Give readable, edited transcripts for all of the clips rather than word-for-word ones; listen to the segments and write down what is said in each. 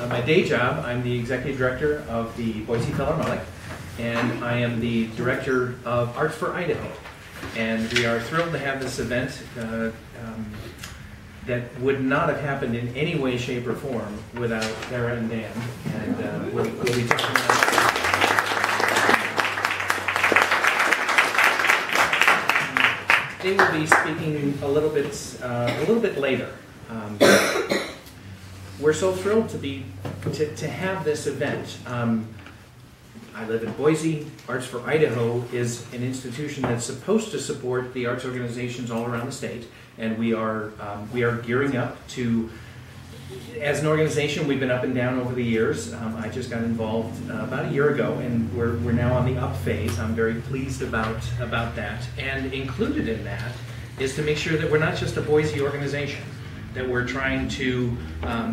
my day job, I'm the executive director of the Boise Philharmonic, and I am the director of Arts for Idaho. And we are thrilled to have this event that would not have happened in any way, shape, or form without Tara and Dan. And we'll be talking about they will be speaking a little bit later. We're so thrilled to have this event. I live in Boise. Arts for Idaho is an institution that's supposed to support the arts organizations all around the state, and we are gearing up to. As an organization, we've been up and down over the years. I just got involved about a year ago, and we're now on the up phase. I'm very pleased about that. And included in that is to make sure that we're not just a Boise organization, that we're trying to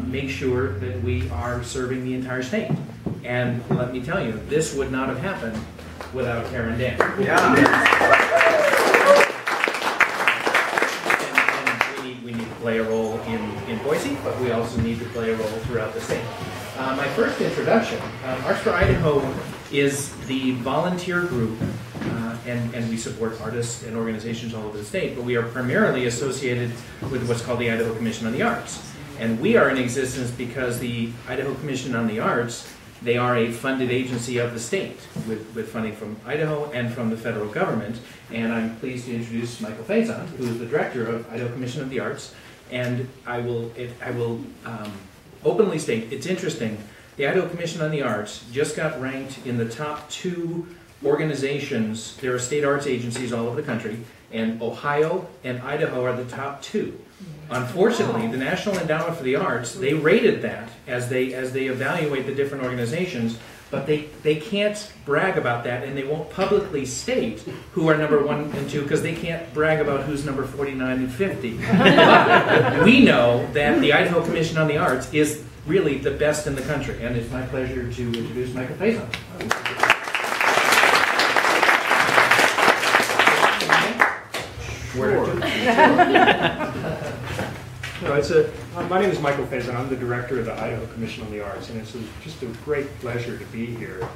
make sure that we are serving the entire state. And let me tell you, this would not have happened without Tara and Dan. Yeah. We need to play a role in Boise, but we also need to play a role throughout the state. My first introduction, Arts for Idaho is the volunteer group, and we support artists and organizations all over the state, but we are primarily associated with what's called the Idaho Commission on the Arts. And we are in existence because the Idaho Commission on the Arts, they are a funded agency of the state with funding from Idaho and from the federal government. And I'm pleased to introduce Michael Faison, who is the director of Idaho Commission of the Arts. And I will openly state, it's interesting, the Idaho Commission on the Arts just got ranked in the top 2 organizations. There are state arts agencies all over the country, and Ohio and Idaho are the top 2. Unfortunately, the National Endowment for the Arts, they rated that as they evaluate the different organizations, but they can't brag about that, and they won't publicly state who are number 1 and 2 because they can't brag about who's number 49 and 50. But we know that the Idaho Commission on the Arts is really the best in the country, and it's my pleasure to introduce Michael Faison. My name is Michael Faison. I'm the director of the Idaho Commission on the Arts, and it's just a great pleasure to be here.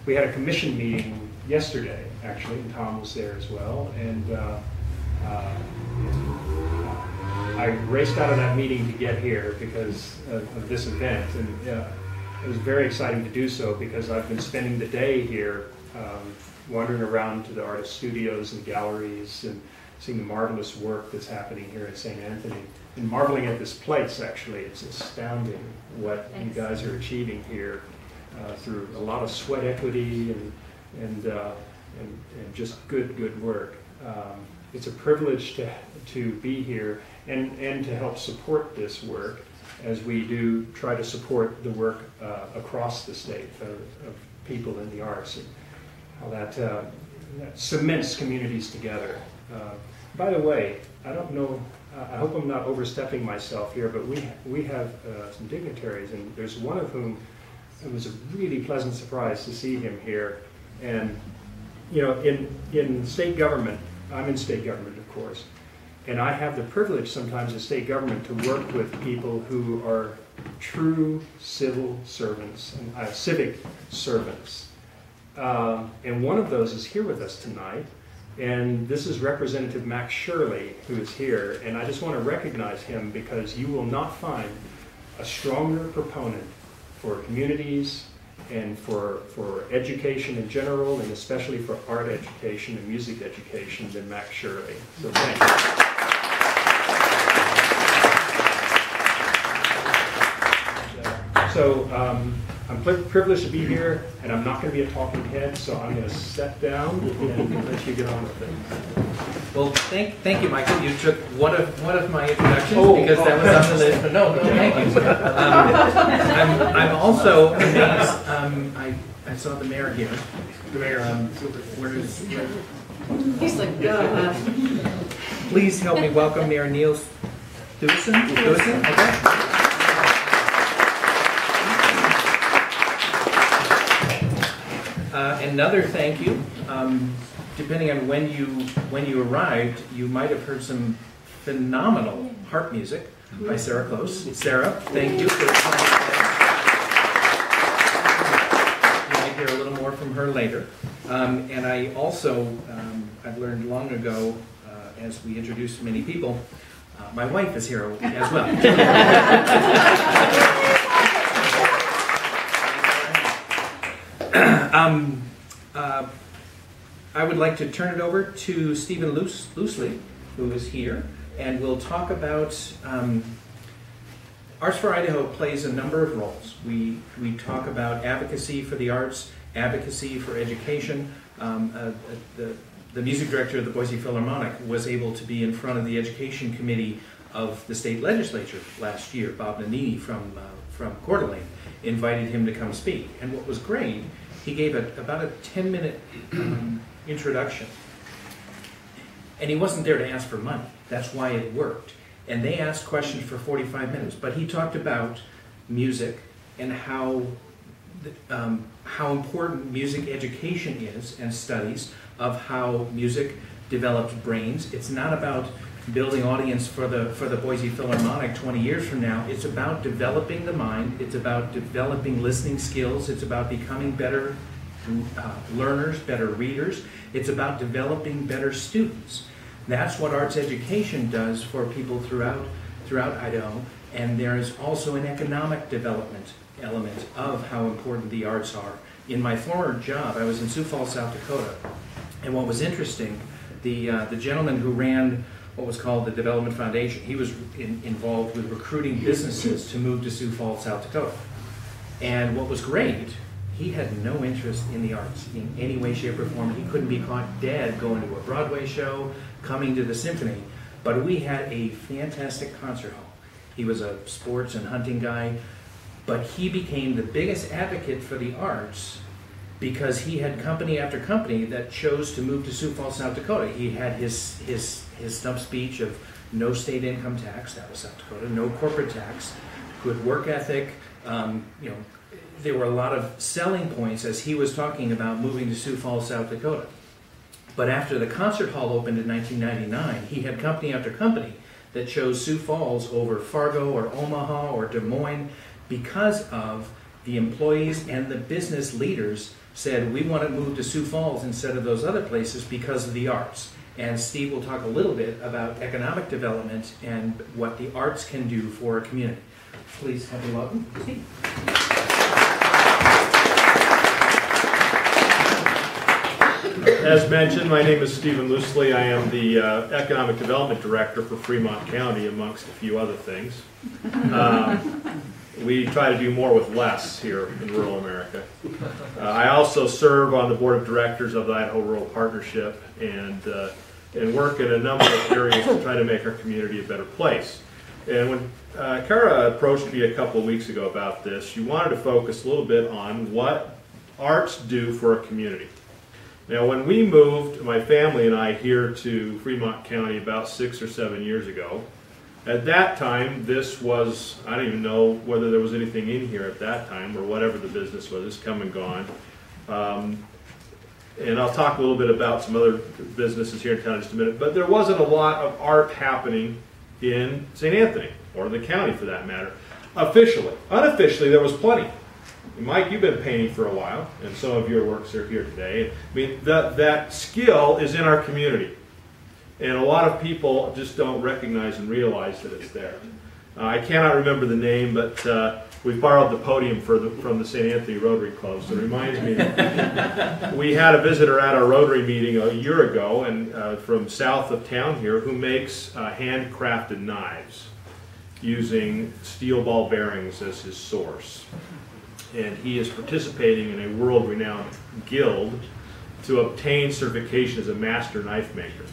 We had a commission meeting yesterday, actually, and Tom was there as well. And I raced out of that meeting to get here because of this event, and it was very exciting to do so because I've been spending the day here wandering around to the artist studios and galleries and seeing the marvelous work that's happening here at St. Anthony. And marveling at this place, actually. It's astounding what you guys are achieving here through a lot of sweat equity and just good work. It's a privilege to be here and to help support this work as we do try to support the work across the state of people in the arts and how that cements communities together. By the way, I don't know, I hope I'm not overstepping myself here, but we have some dignitaries, and there's one of whom it was a really pleasant surprise to see him here. And you know, in state government, I'm in state government, of course, and I have the privilege sometimes in state government to work with people who are true civil servants and civic servants. And one of those is here with us tonight. And this is Representative Max Shirley, who is here. And I just want to recognize him because you will not find a stronger proponent for communities and for education in general, and especially for art education and music education than Max Shirley. So thank you. So I'm privileged to be here, and I'm not going to be a talking head, so I'm going to step down and let you get on with it. Well, thank you, Michael. You took one of my introductions because that was on the list. But no, thank you. I'm also amazed. I saw the mayor here. The mayor. Where is? He's like, Please help me welcome Mayor Neil Thusen. Okay. Another thank you. Depending on when you arrived, you might have heard some phenomenal harp music by Sarah Close. Sarah, thank you for And I also, I've learned long ago, as we introduced many people, my wife is here as well. I would like to turn it over to Stephen Loosli, who is here, and we'll talk about Arts for Idaho plays a number of roles. We talk about advocacy for the arts, advocacy for education. The music director of the Boise Philharmonic was able to be in front of the education committee of the state legislature last year. Bob Nannini from Coeur d'Alene invited him to come speak. And what was great, he gave about a 10-minute introduction. And he wasn't there to ask for money. That's why it worked. And they asked questions for 45 minutes. But he talked about music and how important music education is and studies of how music develops brains. It's not about building audience for the Boise Philharmonic 20 years from now. It's about developing the mind. It's about developing listening skills. It's about becoming better learners, better readers. It's about developing better students. That's what arts education does for people throughout Idaho. And there is also an economic development element of how important the arts are. In my former job, I was in Sioux Falls, South Dakota. And what was interesting, the gentleman who ran what was called the Development Foundation, he was involved with recruiting businesses to move to Sioux Falls, South Dakota. And what was great, he had no interest in the arts in any way, shape, or form. He couldn't be caught dead going to a Broadway show, coming to the symphony. But we had a fantastic concert hall. He was a sports and hunting guy, but he became the biggest advocate for the arts because he had company after company that chose to move to Sioux Falls, South Dakota. He had his stump speech of no state income tax, that was South Dakota, no corporate tax, good work ethic. There were a lot of selling points as he was talking about moving to Sioux Falls, South Dakota. But after the concert hall opened in 1999, he had company after company that chose Sioux Falls over Fargo or Omaha or Des Moines because of the employees and the business leaders said, we want to move to Sioux Falls instead of those other places because of the arts. And Steve will talk a little bit about economic development and what the arts can do for a community. Please have you welcome, Steve. As mentioned, my name is Stephen Loosli. I am the Economic Development Director for Fremont County, amongst a few other things. We try to do more with less here in rural America. I also serve on the Board of Directors of the Idaho Rural Partnership and work in a number of areas to try to make our community a better place. And when Kara approached me a couple of weeks ago about this, she wanted to focus a little bit on what arts do for a community. Now, when we moved, my family and I, here to Fremont County about 6 or 7 years ago, at that time, this was, I don't even know whether there was anything in here at that time or whatever the business was, it's come and gone. And I'll talk a little bit about some other businesses here in town in just a minute, but there wasn't a lot of art happening in St. Anthony, or the county for that matter, officially. Unofficially, there was plenty. Mike, you've been painting for a while, and some of your works are here today. I mean, that skill is in our community, and a lot of people just don't recognize and realize that it's there. I cannot remember the name, but we borrowed the podium from the St. Anthony Rotary Club, so it reminds me. We had a visitor at our Rotary meeting a year ago, and from south of town here, who makes handcrafted knives using steel ball bearings as his source. And he is participating in a world-renowned guild to obtain certification as a master knife maker.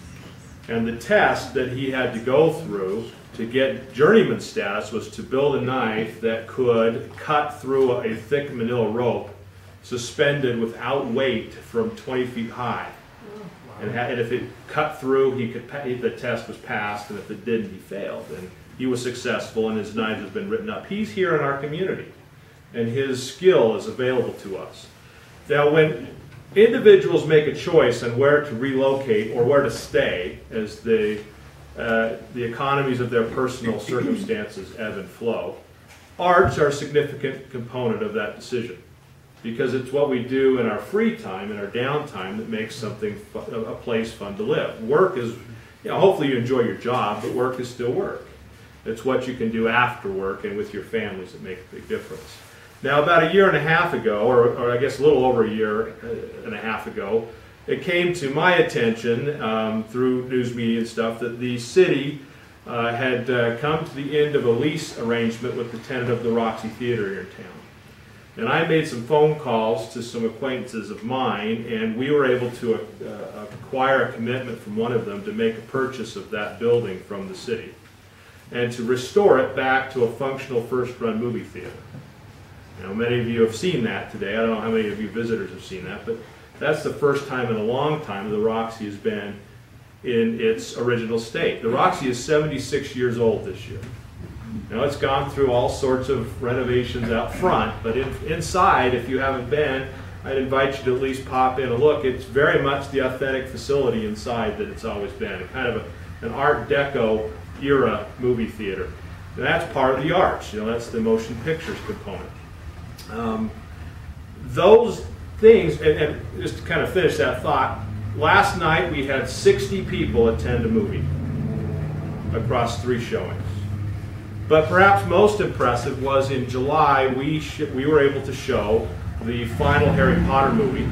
And the test that he had to go through to get journeyman status was to build a knife that could cut through a thick manila rope suspended without weight from 20 feet high. And if it cut through, the test was passed, and if it didn't, he failed. And he was successful, and his knife has been written up. He's here in our community, and his skill is available to us. Now, when individuals make a choice on where to relocate or where to stay as the economies of their personal circumstances ebb and flow, arts are a significant component of that decision. because it's what we do in our free time, in our downtime, that makes something, a place fun to live. Work is, hopefully you enjoy your job, but work is still work. It's what you can do after work and with your families that make a big difference. Now, about a year and a half ago, or I guess a little over a year and a half ago, it came to my attention through news media and stuff that the city had come to the end of a lease arrangement with the tenant of the Roxy Theater here in town. And I made some phone calls to some acquaintances of mine, and we were able to acquire a commitment from one of them to make a purchase of that building from the city and to restore it back to a functional first-run movie theater. Now, many of you have seen that today. I don't know how many of you visitors have seen that, but that's the first time in a long time the Roxy has been in its original state. The Roxy is 76 years old this year. Now, it's gone through all sorts of renovations out front, but inside, if you haven't been, I'd invite you to at least pop in and look. It's very much the authentic facility inside that it's always been, a kind of an Art Deco era movie theater. And that's part of the arts, that's the motion pictures component. Those things, and just to kind of finish that thought, last night we had 60 people attend a movie across 3 showings. But perhaps most impressive was in July we were able to show the final Harry Potter movie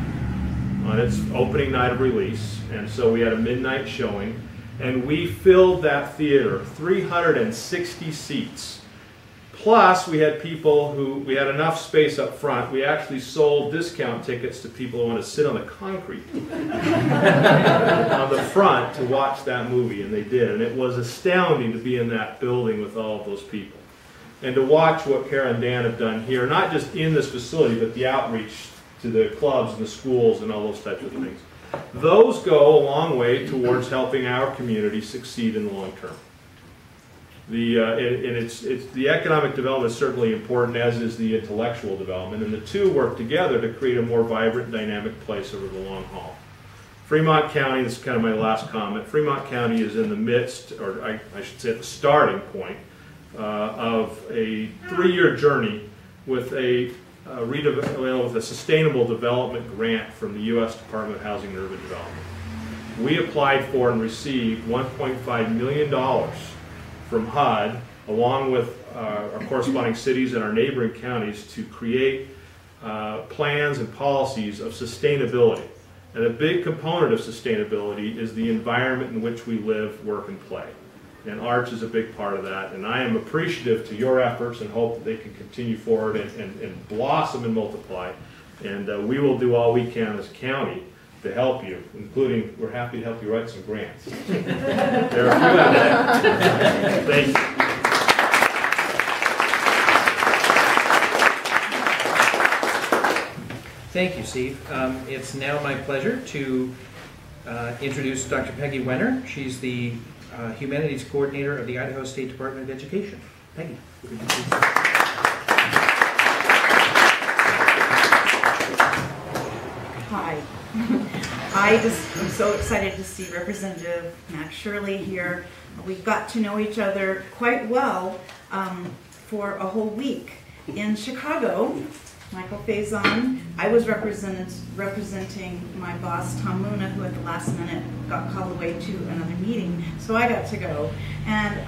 on its opening night of release, and so we had a midnight showing, and we filled that theater, 360 seats. Plus, we had people we had enough space up front, we actually sold discount tickets to people who want to sit on the concrete on the front to watch that movie, and they did. And it was astounding to be in that building with all of those people. And to watch what Kara and Dan have done here, not just in this facility, but the outreach to the clubs and the schools and all those types of things. Those go a long way towards helping our community succeed in the long term. The economic development is certainly important, as is the intellectual development, and the two work together to create a more vibrant, dynamic place over the long haul. Fremont County, this is kind of my last comment, Fremont County is in the midst, or I should say at the starting point, of a 3-year journey with a sustainable development grant from the U.S. Department of Housing and Urban Development. We applied for and received $1.5 million from HUD, along with our corresponding cities and our neighboring counties, to create plans and policies of sustainability. And a big component of sustainability is the environment in which we live, work, and play. And arts is a big part of that. And I am appreciative to your efforts and hope that they can continue forward and blossom and multiply. And we will do all we can as a county to help you, including, we're happy to help you write some grants. There are a few out there. Thank you. Thank you, Steve. It's now my pleasure to introduce Dr. Peggy Wenner. She's the Humanities Coordinator of the Idaho State Department of Education. Peggy. Hi. I'm so excited to see Representative Max Shirley here. We got to know each other quite well for a whole week. In Chicago, Michael Faison, I was representing my boss, Tom Luna, who at the last minute got called away to another meeting, so I got to go. And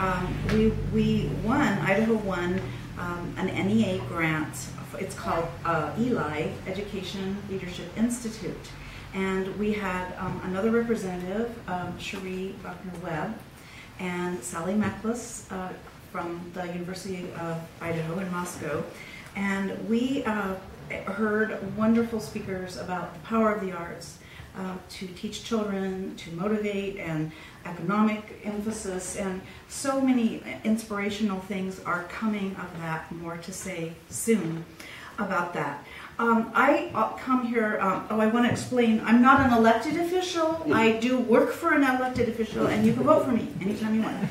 we won, Idaho won an NEA grant. It's called ELI, Education Leadership Institute. And we had another representative, Cherie Buckner-Webb, and Sally Meklis from the University of Idaho in Moscow. And we heard wonderful speakers about the power of the arts to teach children, to motivate, and economic emphasis, and so many inspirational things are coming of that. More to say soon about that. I come here, I want to explain, I'm not an elected official. I do work for an elected official, and you can vote for me anytime you want.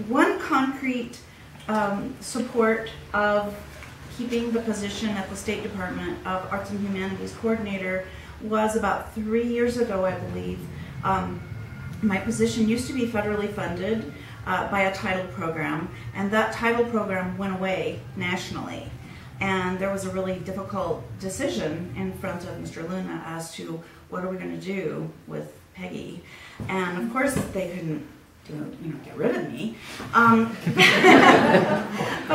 One concrete support of keeping the position at the State Department of Arts and Humanities Coordinator was about 3 years ago, I believe. My position used to be federally funded. by a title program, and that title program went away nationally. And there was a really difficult decision in front of Mr. Luna as to what are we going to do with Peggy. And of course they couldn't get rid of me. But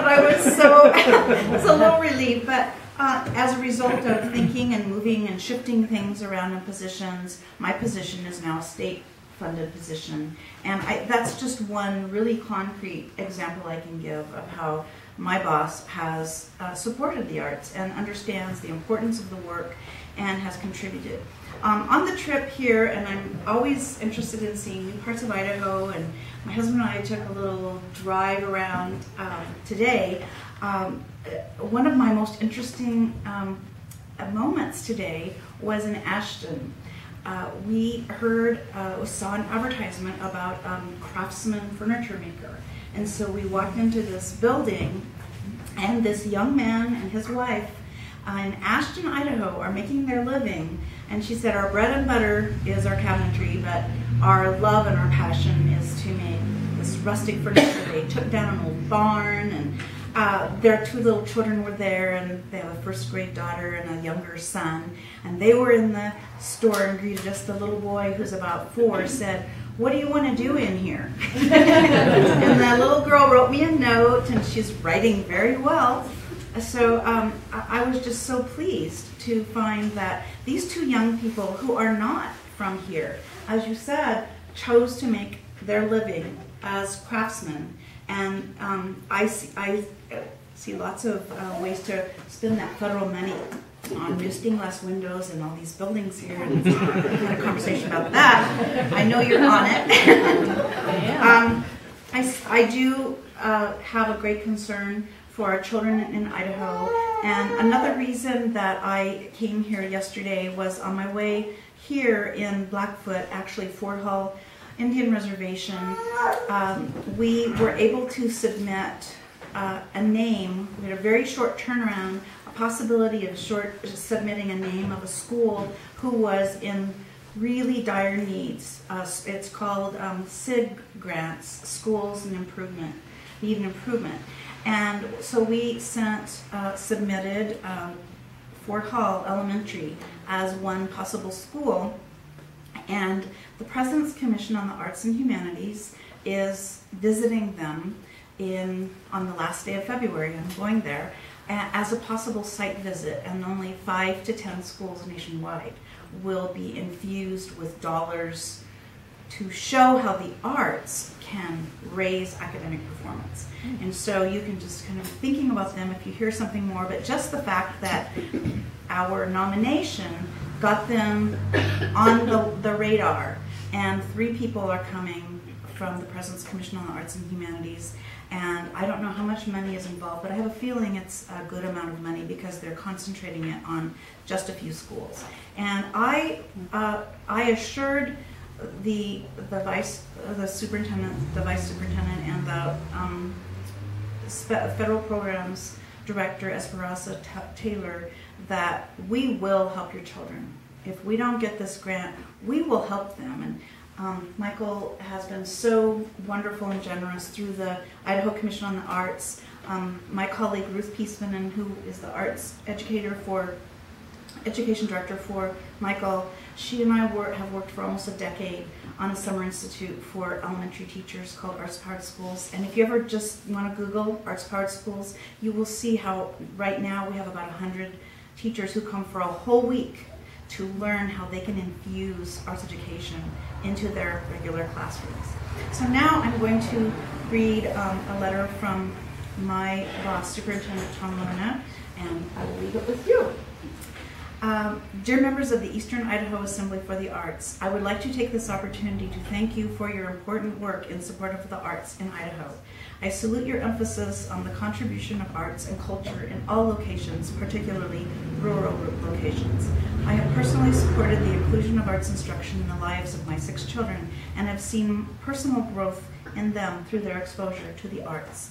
I was it's a little relieved. But as a result of thinking and moving and shifting things around in positions, my position is now a state-funded position. And that's just one really concrete example I can give of how my boss has supported the arts and understands the importance of the work and has contributed. On the trip here, and I'm always interested in seeing new parts of Idaho, and my husband and I took a little drive around today. One of my most interesting moments today was in Ashton. We saw an advertisement about craftsman furniture maker. And so we walked into this building, and this young man and his wife in Ashton, Idaho, are making their living. And she said, our bread and butter is our cabinetry, but our love and our passion is to make this rustic furniture. They took down an old barn, and their 2 little children were there, and they have a first-grade daughter and a younger son. And they were in the store and greeted us. The little boy, who's about 4, said, what do you want to do in here? And the little girl wrote me a note, and she's writing very well. So I was just so pleased to find that these 2 young people who are not from here, as you said, chose to make their living as craftsmen. And I see lots of ways to spend that federal money on new stained glass windows and all these buildings here, and we had a conversation about that. I know you're on it. I do have a great concern for our children in Idaho, and another reason that I came here yesterday was on my way here in Blackfoot, actually Fort Hall Indian Reservation. We were able to submit a name. We had a very short turnaround, possibility of submitting a name of a school who was in really dire needs. It's called SIG grants, Schools and Improvement, Need an Improvement. And so we submitted Fort Hall Elementary as one possible school. And the President's Commission on the Arts and Humanities is visiting them on the last day of February. I'm going there as a possible site visit, and only 5 to 10 schools nationwide will be infused with dollars to show how the arts can raise academic performance. And so you can just kind of be thinking about them if you hear something more, but just the fact that our nomination got them on the radar, and 3 people are coming from the President's Commission on the Arts and Humanities. And I don't know how much money is involved, but I have a feeling it's a good amount of money because they're concentrating it on just a few schools. And I assured the vice superintendent, and the federal programs director, Esperanza Taylor, that we will help your children. If we don't get this grant, we will help them. And Michael has been so wonderful and generous through the Idaho Commission on the Arts. My colleague Ruth Peaceman, who is the arts education director for Michael, she and I have worked for almost a decade on a summer institute for elementary teachers called Arts Powered Schools. And if you ever just want to Google Arts Powered Schools, you will see how right now we have about 100 teachers who come for a whole week to learn how they can infuse arts education into their regular classrooms. So now I'm going to read a letter from my boss, Superintendent Tom Luna, and I will leave it with you. Dear members of the Eastern Idaho Assembly for the Arts, I would like to take this opportunity to thank you for your important work in support of the arts in Idaho. I salute your emphasis on the contribution of arts and culture in all locations, particularly rural locations. I have personally supported the inclusion of arts instruction in the lives of my 6 children and have seen personal growth in them through their exposure to the arts.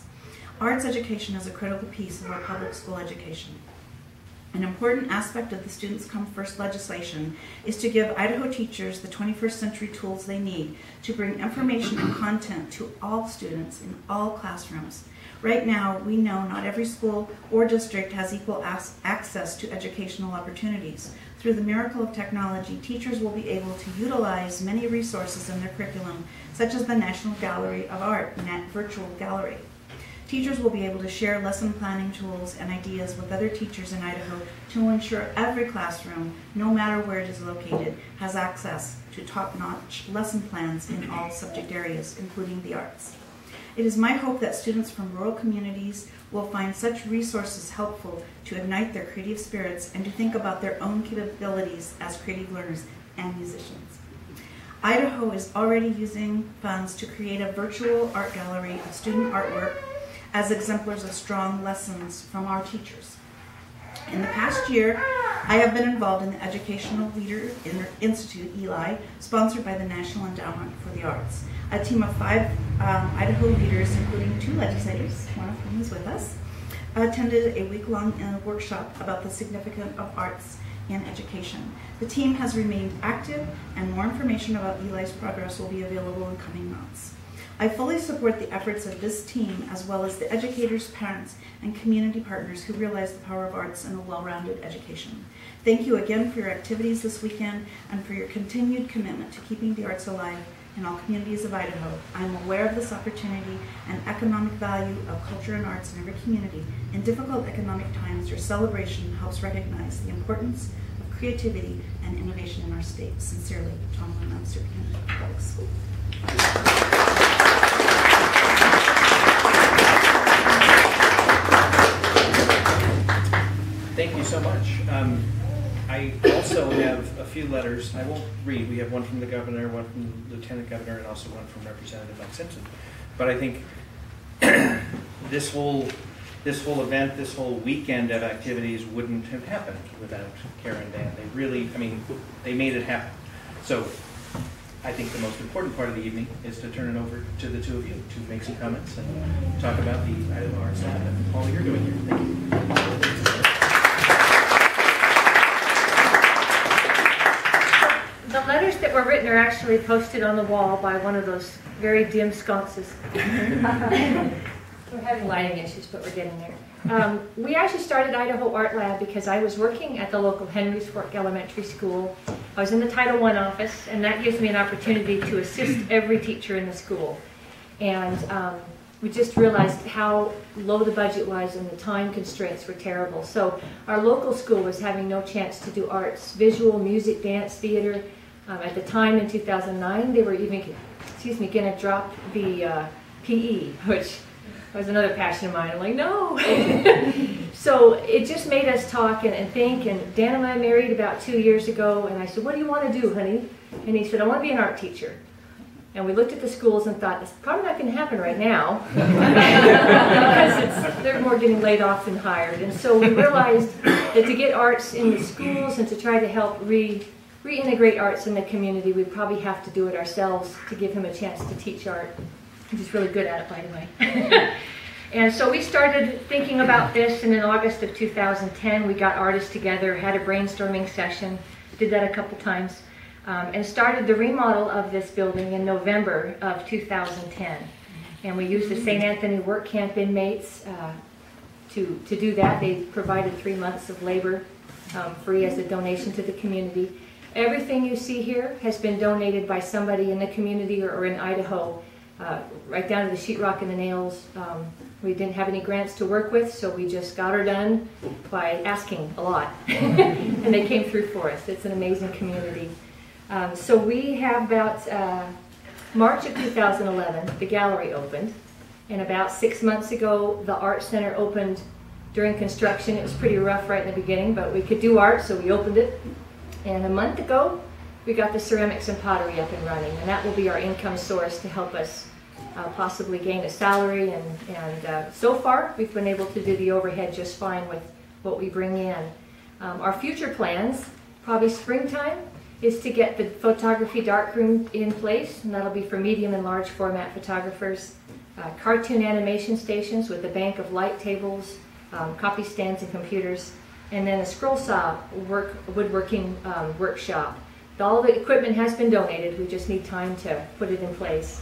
Arts education is a critical piece of our public school education. An important aspect of the Students Come First legislation is to give Idaho teachers the 21st century tools they need to bring information and content to all students in all classrooms. Right now, we know not every school or district has equal access to educational opportunities. Through the miracle of technology, teachers will be able to utilize many resources in their curriculum, such as the National Gallery of Art, NET Virtual Gallery. Teachers will be able to share lesson planning tools and ideas with other teachers in Idaho to ensure every classroom, no matter where it is located, has access to top-notch lesson plans in all subject areas, including the arts. It is my hope that students from rural communities will find such resources helpful to ignite their creative spirits and to think about their own capabilities as creative learners and musicians. Idaho is already using funds to create a virtual art gallery of student artwork as exemplars of strong lessons from our teachers. In the past year, I have been involved in the Educational Leader Institute, ELI, sponsored by the National Endowment for the Arts. A team of 5 Idaho leaders, including 2 legislators, one of whom is with us, attended a week-long workshop about the significance of arts in education. The team has remained active, and more information about ELI's progress will be available in coming months. I fully support the efforts of this team, as well as the educators, parents, and community partners who realize the power of arts in a well-rounded education. Thank you again for your activities this weekend and for your continued commitment to keeping the arts alive in all communities of Idaho. I am aware of this opportunity and economic value of culture and arts in every community. In difficult economic times, your celebration helps recognize the importance of creativity and innovation in our state. Sincerely, Tom Wenner, Superintendent of Public School. Thank you so much. I also have a few letters. I won't read. We have one from the governor, one from the lieutenant governor, and also one from Representative Mike Simpson. But I think this whole event, this whole weekend of activities wouldn't have happened without Kara and Dan. They really, I mean, they made it happen. So I think the most important part of the evening is to turn it over to the 2 of you to make some comments and talk about the Idaho Art Lab and all you're doing here. Thank you. The letters that were written are actually posted on the wall by one of those very dim sconces. We're having lighting issues, but we're getting there. We actually started Idaho Art Lab because I was working at the local Henry's Fork Elementary School. I was in the Title I office, and that gives me an opportunity to assist every teacher in the school. And we just realized how low the budget was and the time constraints were terrible. So our local school was having no chance to do arts, visual, music, dance, theater. At the time in 2009, they were even, going to drop the PE, which was another passion of mine. I'm like, no. So it just made us talk and think. And Dan and I married about 2 years ago. And I said, what do you want to do, honey? And he said, I want to be an art teacher. And we looked at the schools and thought, it's probably not going to happen right now. Because they're more getting laid off than hired. And so we realized that to get arts in the schools and to try to help reintegrate arts in the community, we'd probably have to do it ourselves to give him a chance to teach art. He's really good at it, by the way. And so we started thinking about this, and in August of 2010, we got artists together, had a brainstorming session, did that a couple times, and started the remodel of this building in November of 2010. And we used the St. Anthony Work Camp inmates to do that. They provided 3 months of labor free as a donation to the community. Everything you see here has been donated by somebody in the community or in Idaho, right down to the sheetrock and the nails. We didn't have any grants to work with, so we just got her done by asking a lot. And they came through for us. It's an amazing community. So we have about March of 2011, the gallery opened. And about 6 months ago, the art center opened during construction. It was pretty rough right in the beginning, but we could do art, so we opened it. And a month ago, we got the ceramics and pottery up and running, and that will be our income source to help us possibly gain a salary. And so far, we've been able to do the overhead just fine with what we bring in. Our future plans, probably springtime, is to get the photography darkroom in place, and that'll be for medium and large format photographers. Cartoon animation stations with a bank of light tables, copy stands, and computers. and then a scroll saw woodworking workshop. All the equipment has been donated. We just need time to put it in place.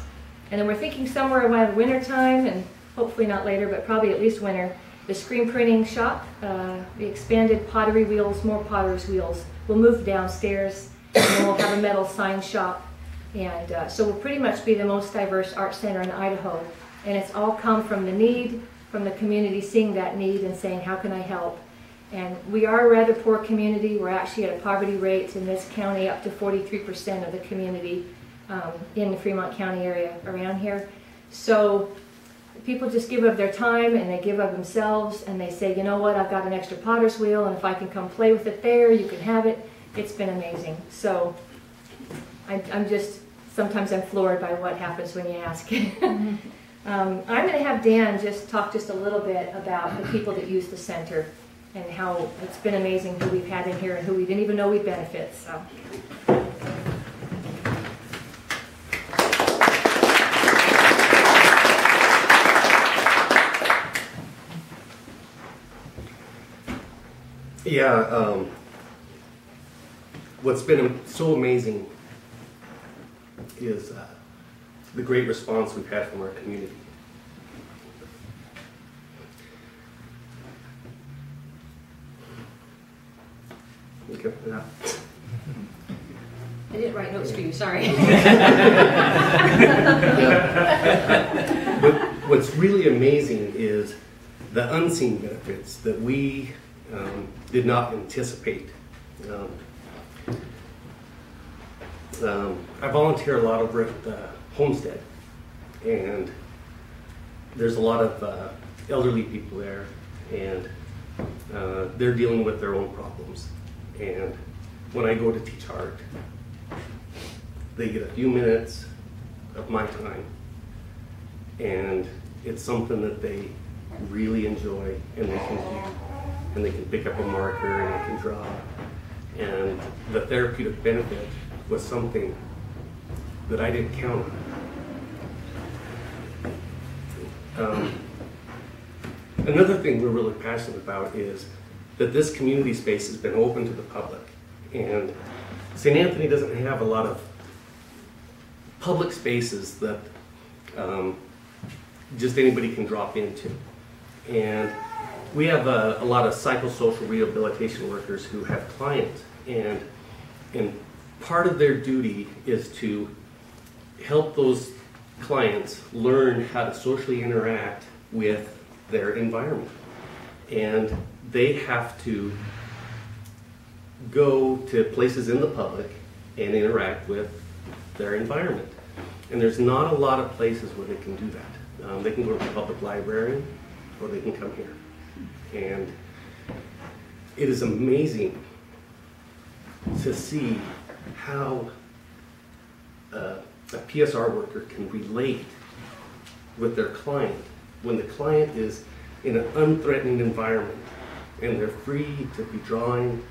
And then we're thinking somewhere around winter time, and hopefully not later, but probably at least winter, the screen printing shop, the expanded pottery wheels, more pottery wheels. We'll move downstairs, and then we'll have a metal sign shop. And so we'll pretty much be the most diverse art center in Idaho. And it's all come from the need, from the community seeing that need and saying, how can I help? And we are a rather poor community. We're actually at a poverty rate in this county up to 43% of the community in the Fremont County area around here. So people just give of their time and they give of themselves and they say, you know what, I've got an extra potter's wheel and if I can come play with it there, you can have it. It's been amazing. So I'm just, sometimes I'm floored by what happens when you ask. I'm going to have Dan just talk just a little bit about the people that use the center and how it's been amazing who we've had in here and who we didn't even know we benefit. So. Yeah, what's been so amazing is the great response we've had from our community. Okay, yeah. I didn't write notes for you, sorry. What's really amazing is the unseen benefits that we did not anticipate. I volunteer a lot over at Homestead, and there's a lot of elderly people there, and they're dealing with their own problems. And when I go to teach art, they get a few minutes of my time, and it's something that they really enjoy, and they can do, and they can pick up a marker and they can draw. And the therapeutic benefit was something that I didn't count on. Another thing we're really passionate about is that this community space has been open to the public. And St. Anthony doesn't have a lot of public spaces that just anybody can drop into. And we have a lot of psychosocial rehabilitation workers who have clients, and part of their duty is to help those clients learn how to socially interact with their environment. And they have to go to places in the public and interact with their environment. And there's not a lot of places where they can do that. They can go to the public library, or they can come here. And it is amazing to see how a PSR worker can relate with their client when the client is in an unthreatening environment and they're free to be drawing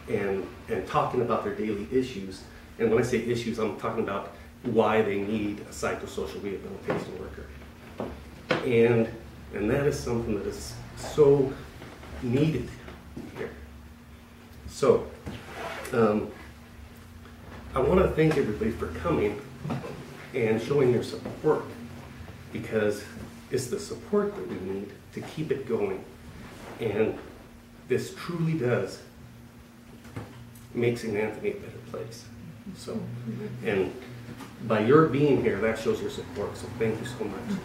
and talking about their daily issues. And when I say issues, I'm talking about why they need a psychosocial rehabilitation worker. And that is something that is so needed here. So, I want to thank everybody for coming and showing your support, because it's the support that we need to keep it going. And this truly does make St. Anthony a better place. So, and by your being here, that shows your support. So thank you so much.